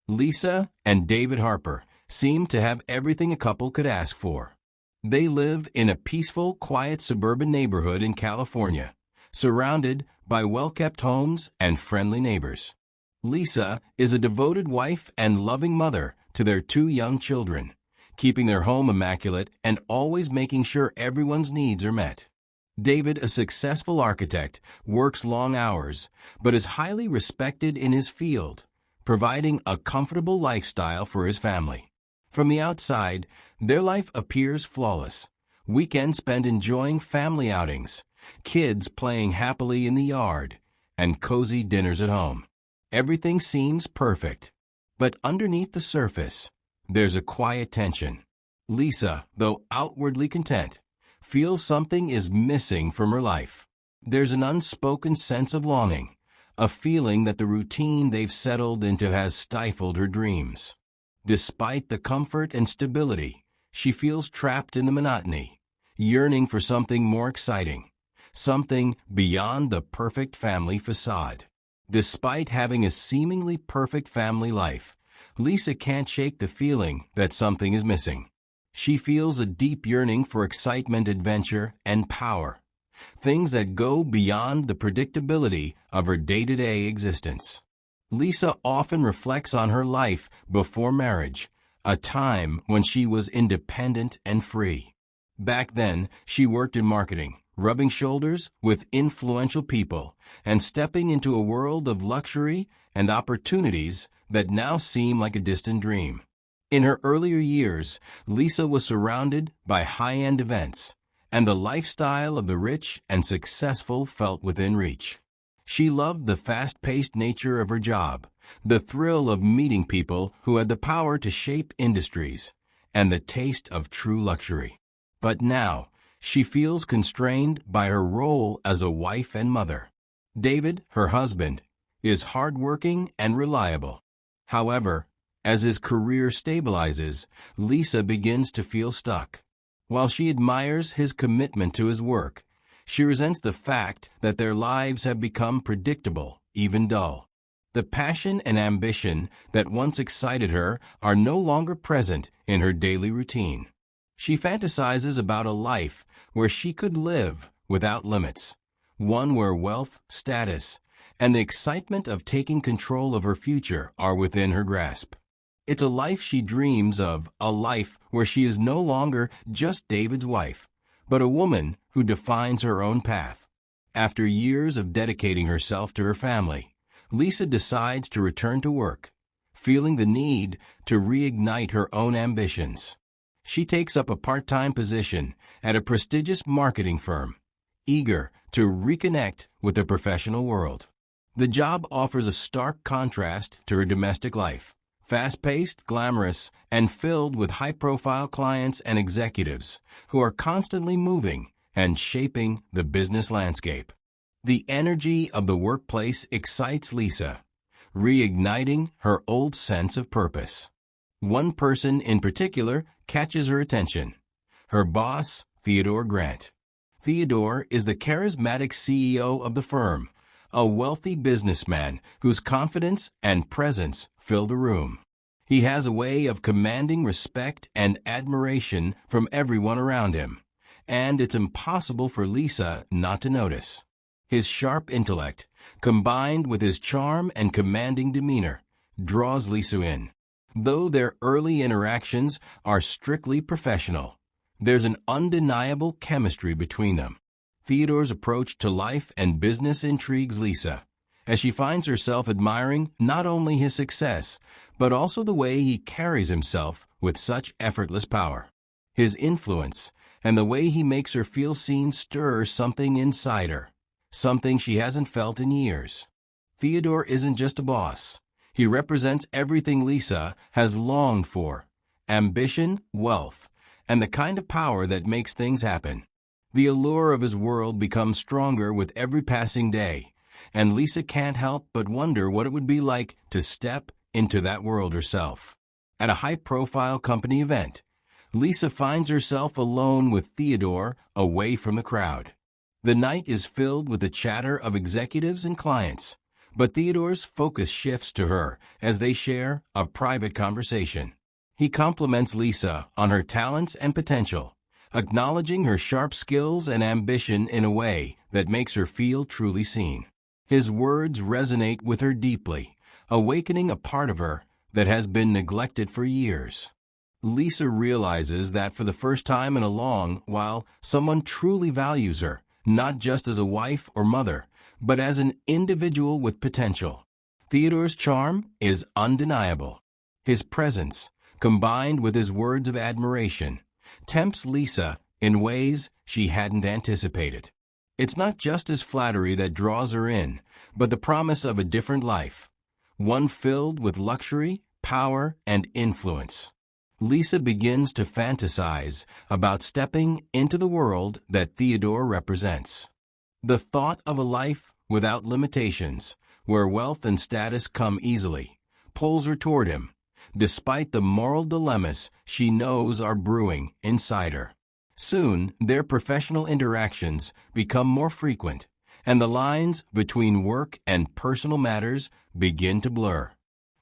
Lisa and David Harper seem to have everything a couple could ask for. They live in a peaceful, quiet suburban neighborhood in California, surrounded by well-kept homes and friendly neighbors. Lisa is a devoted wife and loving mother to their 2 young children, keeping their home immaculate and always making sure everyone's needs are met. David, a successful architect, works long hours, but is highly respected in his field, providing a comfortable lifestyle for his family. From the outside, their life appears flawless. Weekends spent enjoying family outings, kids playing happily in the yard, and cozy dinners at home. Everything seems perfect. But underneath the surface, there's a quiet tension. Lisa, though outwardly content, feels something is missing from her life. There's an unspoken sense of longing, a feeling that the routine they've settled into has stifled her dreams. Despite the comfort and stability, she feels trapped in the monotony, yearning for something more exciting, something beyond the perfect family facade. Despite having a seemingly perfect family life, Lisa can't shake the feeling that something is missing. She feels a deep yearning for excitement, adventure, and power, things that go beyond the predictability of her day-to-day existence. Lisa often reflects on her life before marriage, a time when she was independent and free. Back then, she worked in marketing, rubbing shoulders with influential people and stepping into a world of luxury and opportunities that now seem like a distant dream. In her earlier years, Lisa was surrounded by high-end events, and the lifestyle of the rich and successful felt within reach. She loved the fast-paced nature of her job, the thrill of meeting people who had the power to shape industries, and the taste of true luxury. But now, she feels constrained by her role as a wife and mother. David, her husband, is hardworking and reliable. However, as his career stabilizes, Lisa begins to feel stuck. While she admires his commitment to his work, she resents the fact that their lives have become predictable, even dull. The passion and ambition that once excited her are no longer present in her daily routine. She fantasizes about a life where she could live without limits, one where wealth, status, and the excitement of taking control of her future are within her grasp. It's a life she dreams of, a life where she is no longer just David's wife, but a woman who defines her own path. After years of dedicating herself to her family, Lisa decides to return to work, feeling the need to reignite her own ambitions. She takes up a part-time position at a prestigious marketing firm, eager to reconnect with the professional world. The job offers a stark contrast to her domestic life, fast-paced, glamorous, and filled with high-profile clients and executives who are constantly moving and shaping the business landscape. The energy of the workplace excites Lisa, reigniting her old sense of purpose. One person in particular catches her attention: her boss, Theodore Grant. Theodore is the charismatic CEO of the firm, a wealthy businessman whose confidence and presence fill the room. He has a way of commanding respect and admiration from everyone around him, and it's impossible for Lisa not to notice. His sharp intellect, combined with his charm and commanding demeanor, draws Lisa in. Though their early interactions are strictly professional, there's an undeniable chemistry between them. Theodore's approach to life and business intrigues Lisa, as she finds herself admiring not only his success, but also the way he carries himself with such effortless power. His influence and the way he makes her feel seen stir something inside her, something she hasn't felt in years. Theodore isn't just a boss. He represents everything Lisa has longed for: ambition, wealth, and the kind of power that makes things happen. The allure of his world becomes stronger with every passing day, and Lisa can't help but wonder what it would be like to step into that world herself. At a high-profile company event, Lisa finds herself alone with Theodore, away from the crowd. The night is filled with the chatter of executives and clients, But Theodore's focus shifts to her as they share a private conversation. He compliments Lisa on her talents and potential, acknowledging her sharp skills and ambition in a way that makes her feel truly seen. His words resonate with her deeply, awakening a part of her that has been neglected for years. Lisa realizes that for the first time in a long while, someone truly values her, not just as a wife or mother, but as an individual with potential. Theodore's charm is undeniable. His presence, combined with his words of admiration, tempts Lisa in ways she hadn't anticipated. It's not just his flattery that draws her in, but the promise of a different life, one filled with luxury, power, and influence. Lisa begins to fantasize about stepping into the world that Theodore represents. The thought of a life without limitations, where wealth and status come easily, pulls her toward him, despite the moral dilemmas she knows are brewing inside her. Soon, their professional interactions become more frequent, and the lines between work and personal matters begin to blur.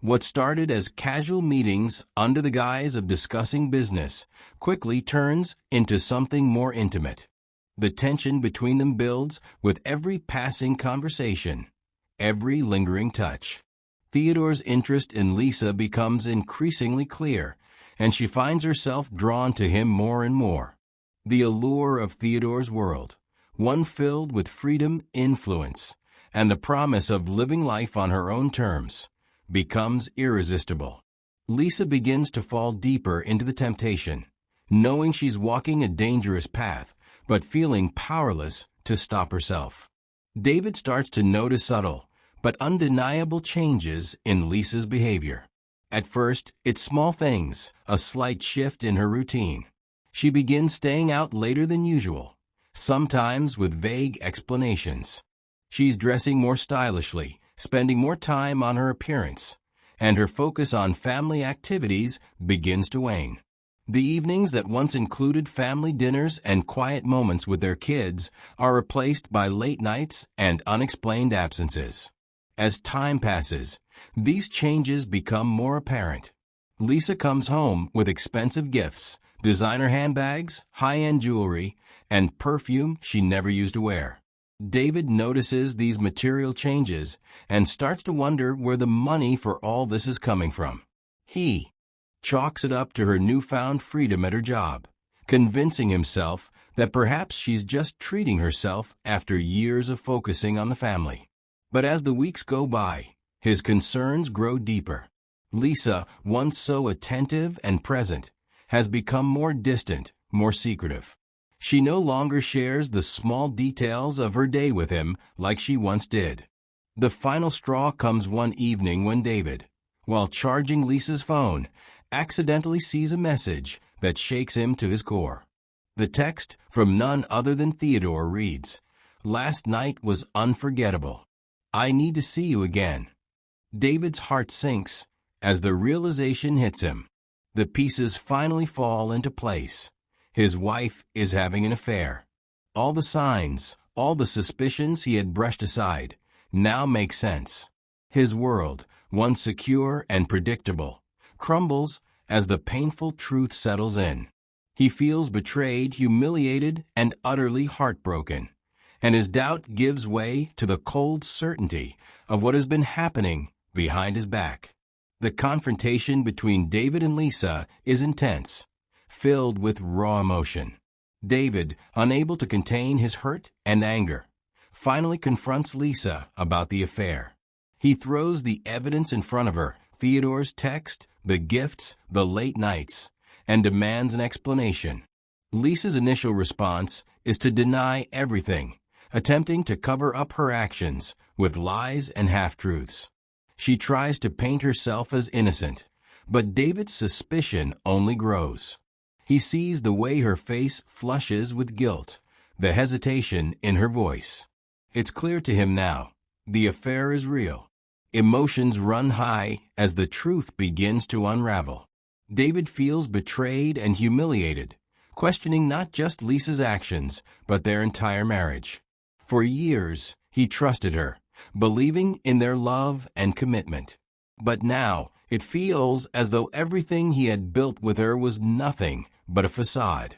What started as casual meetings under the guise of discussing business quickly turns into something more intimate. The tension between them builds with every passing conversation, every lingering touch. Theodore's interest in Lisa becomes increasingly clear, and she finds herself drawn to him more and more. The allure of Theodore's world, one filled with freedom, influence, and the promise of living life on her own terms, becomes irresistible. Lisa begins to fall deeper into the temptation, knowing she's walking a dangerous path, but feeling powerless to stop herself. David starts to notice subtle, but undeniable changes in Lisa's behavior. At first, it's small things, a slight shift in her routine. She begins staying out later than usual, sometimes with vague explanations. She's dressing more stylishly, spending more time on her appearance, and her focus on family activities begins to wane. The evenings that once included family dinners and quiet moments with their kids are replaced by late nights and unexplained absences. As time passes, these changes become more apparent. Lisa comes home with expensive gifts, designer handbags, high-end jewelry, and perfume she never used to wear. David notices these material changes and starts to wonder where the money for all this is coming from. He chalks it up to her newfound freedom at her job, convincing himself that perhaps she's just treating herself after years of focusing on the family. But as the weeks go by, his concerns grow deeper. Lisa, once so attentive and present, has become more distant, more secretive. She no longer shares the small details of her day with him like she once did. The final straw comes one evening when David, while charging Lisa's phone, accidentally sees a message that shakes him to his core. The text, from none other than Theodore, reads, "Last night was unforgettable. I need to see you again." David's heart sinks as the realization hits him. The pieces finally fall into place. His wife is having an affair. All the signs, all the suspicions he had brushed aside, now make sense. His world, once secure and predictable, crumbles as the painful truth settles in. He feels betrayed, humiliated, and utterly heartbroken, and his doubt gives way to the cold certainty of what has been happening behind his back. The confrontation between David and Lisa is intense, filled with raw emotion. David, unable to contain his hurt and anger, finally confronts Lisa about the affair. He throws the evidence in front of her, Theodore's text, the gifts, the late nights, and demands an explanation. Lisa's initial response is to deny everything, attempting to cover up her actions with lies and half-truths. She tries to paint herself as innocent, but David's suspicion only grows. He sees the way her face flushes with guilt, the hesitation in her voice. It's clear to him now, the affair is real. Emotions run high as the truth begins to unravel. David feels betrayed and humiliated, questioning not just Lisa's actions, but their entire marriage. For years, he trusted her, believing in their love and commitment. But now, it feels as though everything he had built with her was nothing but a facade.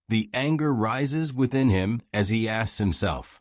The anger rises within him as he asks himself,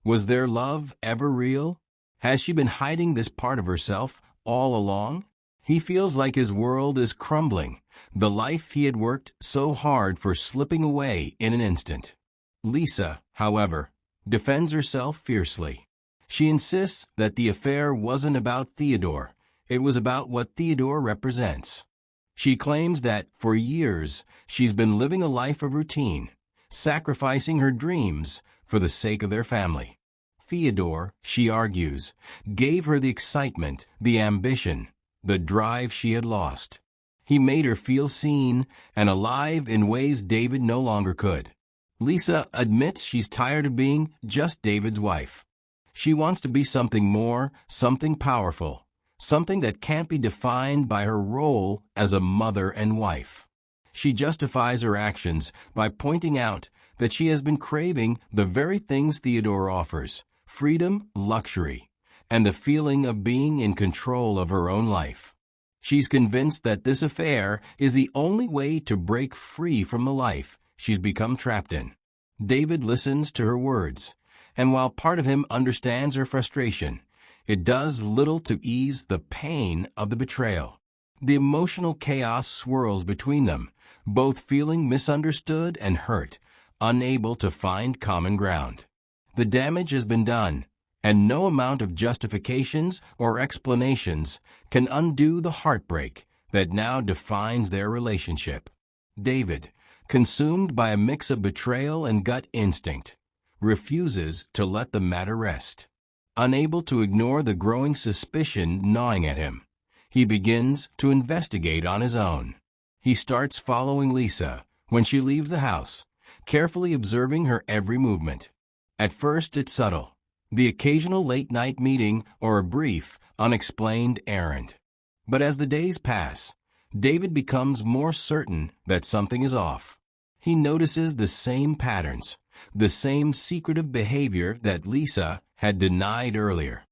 was their love ever real? Has she been hiding this part of herself all along? He feels like his world is crumbling, the life he had worked so hard for slipping away in an instant. Lisa, however, defends herself fiercely. She insists that the affair wasn't about Theodore. It was about what Theodore represents. She claims that, for years, she's been living a life of routine, sacrificing her dreams for the sake of their family. Theodore, she argues, gave her the excitement, the ambition, the drive she had lost. He made her feel seen and alive in ways David no longer could. Lisa admits she's tired of being just David's wife. She wants to be something more, something powerful, something that can't be defined by her role as a mother and wife. She justifies her actions by pointing out that she has been craving the very things Theodore offers: freedom, luxury, and the feeling of being in control of her own life. She's convinced that this affair is the only way to break free from the life she's become trapped in. David listens to her words, and while part of him understands her frustration, it does little to ease the pain of the betrayal. The emotional chaos swirls between them, both feeling misunderstood and hurt, unable to find common ground. The damage has been done, and no amount of justifications or explanations can undo the heartbreak that now defines their relationship. David, consumed by a mix of betrayal and gut instinct, refuses to let the matter rest. Unable to ignore the growing suspicion gnawing at him, he begins to investigate on his own. He starts following Lisa when she leaves the house, carefully observing her every movement. At first it's subtle, the occasional late-night meeting or a brief, unexplained errand. But as the days pass, David becomes more certain that something is off. He notices the same patterns, the same secretive behavior that Lisa had denied earlier.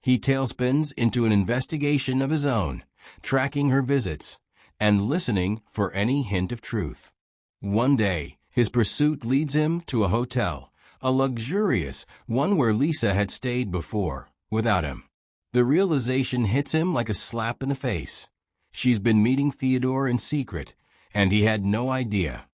He tailspins into an investigation of his own, tracking her visits and listening for any hint of truth. One day, his pursuit leads him to a hotel, a luxurious one where Lisa had stayed before, without him. The realization hits him like a slap in the face. She's been meeting Theodore in secret, and he had no idea.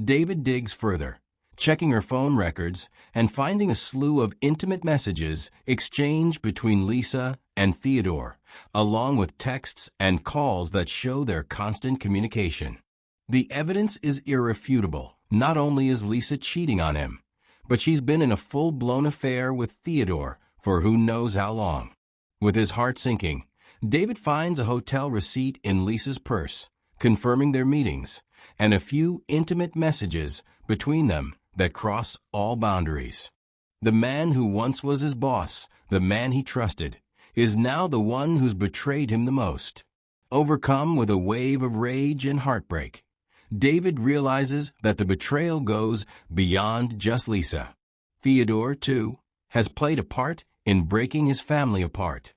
David digs further, checking her phone records and finding a slew of intimate messages exchanged between Lisa and Theodore, along with texts and calls that show their constant communication. The evidence is irrefutable. Not only is Lisa cheating on him, but she's been in a full-blown affair with Theodore for who knows how long. With his heart sinking, David finds a hotel receipt in Lisa's purse, confirming their meetings, and a few intimate messages between them that cross all boundaries. The man who once was his boss, the man he trusted, is now the one who's betrayed him the most. Overcome with a wave of rage and heartbreak, David realizes that the betrayal goes beyond just Lisa. Theodore, too, has played a part in breaking his family apart.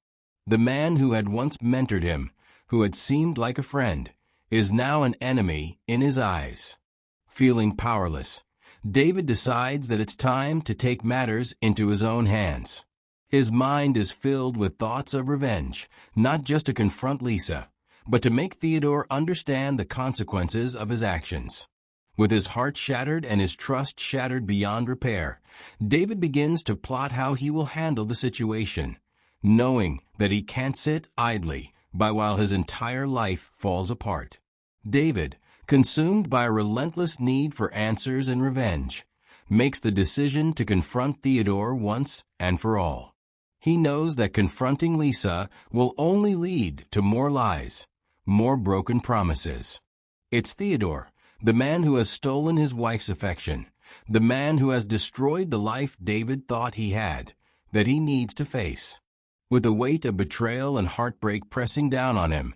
The man who had once mentored him, who had seemed like a friend, is now an enemy in his eyes. Feeling powerless, David decides that it's time to take matters into his own hands. His mind is filled with thoughts of revenge, not just to confront Lisa, but to make Theodore understand the consequences of his actions. With his heart shattered and his trust shattered beyond repair, David begins to plot how he will handle the situation, knowing that he can't sit idly by while his entire life falls apart. David, consumed by a relentless need for answers and revenge, makes the decision to confront Theodore once and for all. He knows that confronting Lisa will only lead to more lies, more broken promises. It's Theodore, the man who has stolen his wife's affection, the man who has destroyed the life David thought he had, that he needs to face. With the weight of betrayal and heartbreak pressing down on him,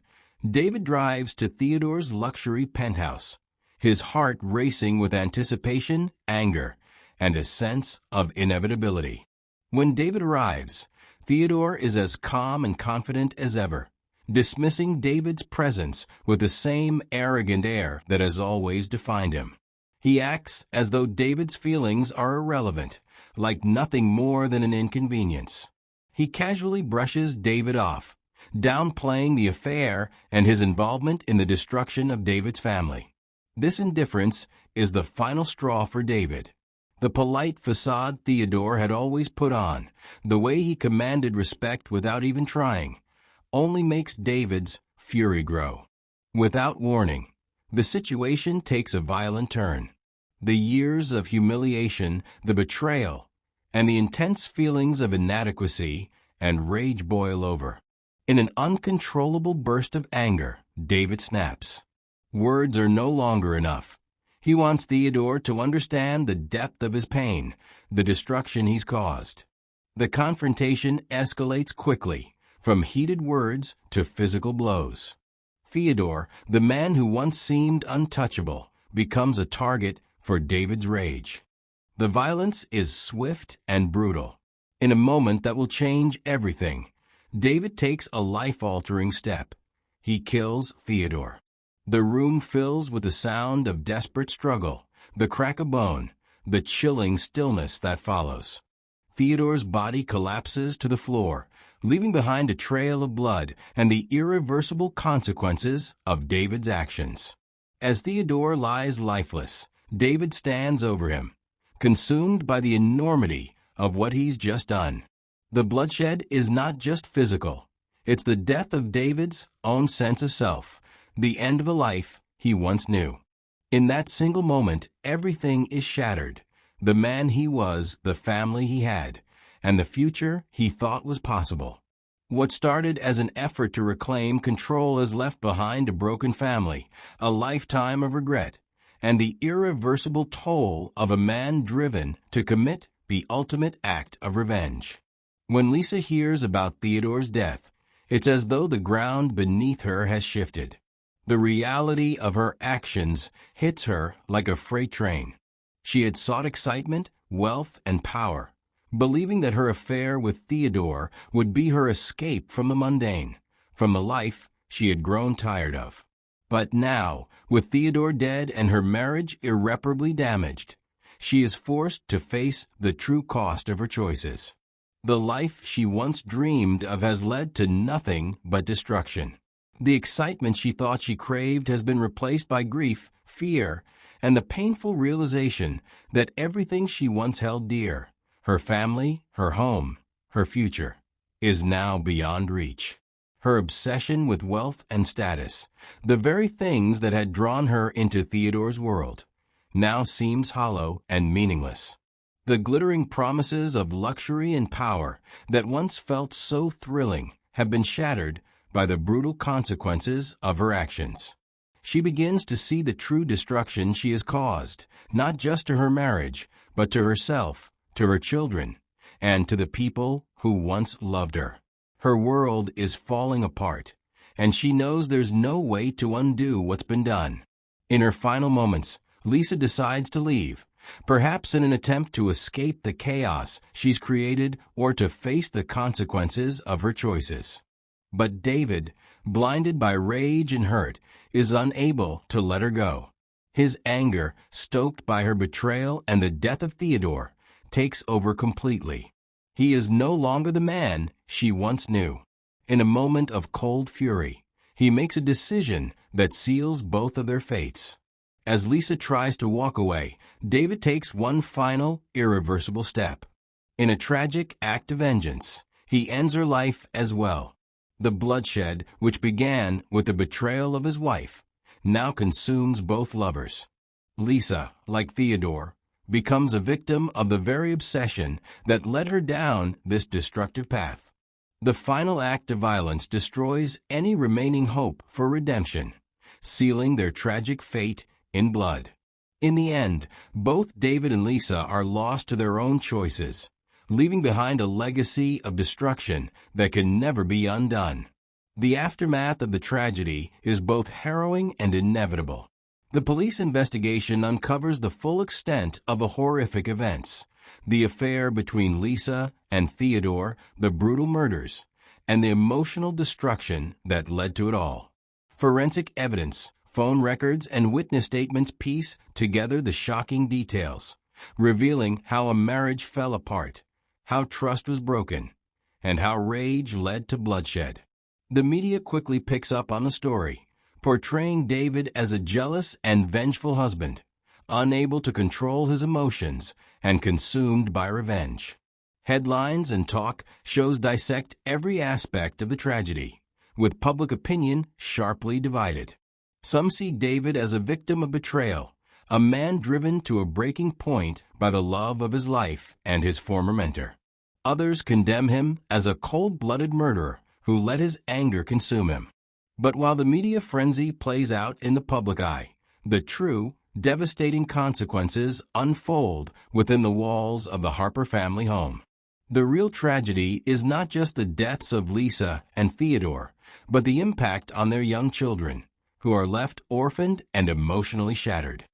David drives to Theodore's luxury penthouse, his heart racing with anticipation, anger, and a sense of inevitability. When David arrives, Theodore is as calm and confident as ever, dismissing David's presence with the same arrogant air that has always defined him. He acts as though David's feelings are irrelevant, like nothing more than an inconvenience. He casually brushes David off, downplaying the affair and his involvement in the destruction of David's family. This indifference is the final straw for David. The polite facade Theodore had always put on, the way he commanded respect without even trying, only makes David's fury grow. Without warning, the situation takes a violent turn. The years of humiliation, the betrayal, and the intense feelings of inadequacy and rage boil over. In an uncontrollable burst of anger, David snaps. Words are no longer enough. He wants Theodore to understand the depth of his pain, the destruction he's caused. The confrontation escalates quickly, from heated words to physical blows. Theodore, the man who once seemed untouchable, becomes a target for David's rage. The violence is swift and brutal. In a moment that will change everything, David takes a life-altering step. He kills Theodore. The room fills with the sound of desperate struggle, the crack of bone, the chilling stillness that follows. Theodore's body collapses to the floor, leaving behind a trail of blood and the irreversible consequences of David's actions. As Theodore lies lifeless, David stands over him, consumed by the enormity of what he's just done. The bloodshed is not just physical. It's the death of David's own sense of self, the end of a life he once knew. In that single moment, everything is shattered. The man he was, the family he had, and the future he thought was possible. What started as an effort to reclaim control has left behind a broken family, a lifetime of regret, and the irreversible toll of a man driven to commit the ultimate act of revenge. When Lisa hears about Theodore's death, it's as though the ground beneath her has shifted. The reality of her actions hits her like a freight train. She had sought excitement, wealth, and power, believing that her affair with Theodore would be her escape from the mundane, from the life she had grown tired of. But now, with Theodore dead and her marriage irreparably damaged, she is forced to face the true cost of her choices. The life she once dreamed of has led to nothing but destruction. The excitement she thought she craved has been replaced by grief, fear, and the painful realization that everything she once held dear, her family, her home, her future, is now beyond reach. Her obsession with wealth and status, the very things that had drawn her into Theodore's world, now seems hollow and meaningless. The glittering promises of luxury and power that once felt so thrilling have been shattered by the brutal consequences of her actions. She begins to see the true destruction she has caused, not just to her marriage, but to herself, to her children, and to the people who once loved her. Her world is falling apart, and she knows there's no way to undo what's been done. In her final moments, Lisa decides to leave, perhaps in an attempt to escape the chaos she's created or to face the consequences of her choices. But David, blinded by rage and hurt, is unable to let her go. His anger, stoked by her betrayal and the death of Theodore, takes over completely. He is no longer the man she once knew. In a moment of cold fury, he makes a decision that seals both of their fates. As Lisa tries to walk away, David takes one final, irreversible step. In a tragic act of vengeance, he ends her life as well. The bloodshed, which began with the betrayal of his wife, now consumes both lovers. Lisa, like Theodore, becomes a victim of the very obsession that led her down this destructive path. The final act of violence destroys any remaining hope for redemption, sealing their tragic fate in blood. In the end, both David and Lisa are lost to their own choices, leaving behind a legacy of destruction that can never be undone. The aftermath of the tragedy is both harrowing and inevitable. The police investigation uncovers the full extent of the horrific events, the affair between Lisa and Theodore, the brutal murders, and the emotional destruction that led to it all. Forensic evidence, phone records, and witness statements piece together the shocking details, revealing how a marriage fell apart, how trust was broken, and how rage led to bloodshed. The media quickly picks up on the story, portraying David as a jealous and vengeful husband, unable to control his emotions and consumed by revenge. Headlines and talk shows dissect every aspect of the tragedy, with public opinion sharply divided. Some see David as a victim of betrayal, a man driven to a breaking point by the love of his life and his former mentor. Others condemn him as a cold-blooded murderer who let his anger consume him. But while the media frenzy plays out in the public eye, the true, devastating consequences unfold within the walls of the Harper family home. The real tragedy is not just the deaths of Lisa and Theodore, but the impact on their young children, who are left orphaned and emotionally shattered.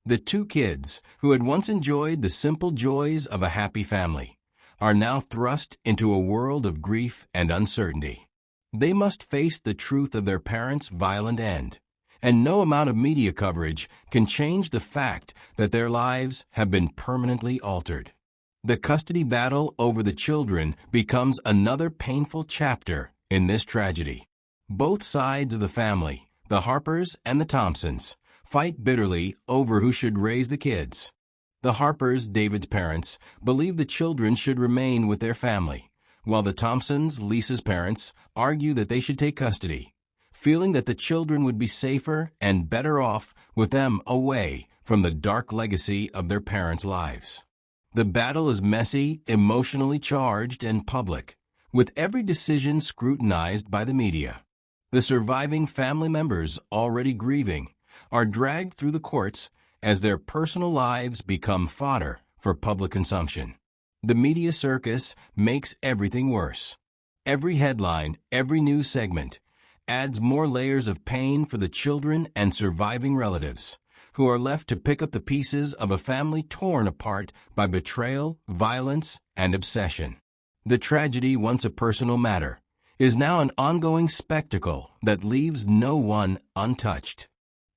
The two kids, who had once enjoyed the simple joys of a happy family, are now thrust into a world of grief and uncertainty. They must face the truth of their parents' violent end, and no amount of media coverage can change the fact that their lives have been permanently altered. The custody battle over the children becomes another painful chapter in this tragedy. Both sides of the family, the Harpers and the Thompsons, fight bitterly over who should raise the kids. The Harpers, David's parents, believe the children should remain with their family, while the Thompsons, Lisa's parents, argue that they should take custody, feeling that the children would be safer and better off with them away from the dark legacy of their parents' lives. The battle is messy, emotionally charged, and public, with every decision scrutinized by the media. The surviving family members, already grieving, are dragged through the courts as their personal lives become fodder for public consumption. The media circus makes everything worse. Every headline, every news segment, adds more layers of pain for the children and surviving relatives, who are left to pick up the pieces of a family torn apart by betrayal, violence, and obsession. The tragedy, once a personal matter, is now an ongoing spectacle that leaves no one untouched.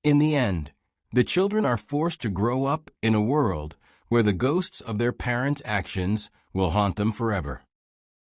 In the end, the children are forced to grow up in a world where the ghosts of their parents' actions will haunt them forever.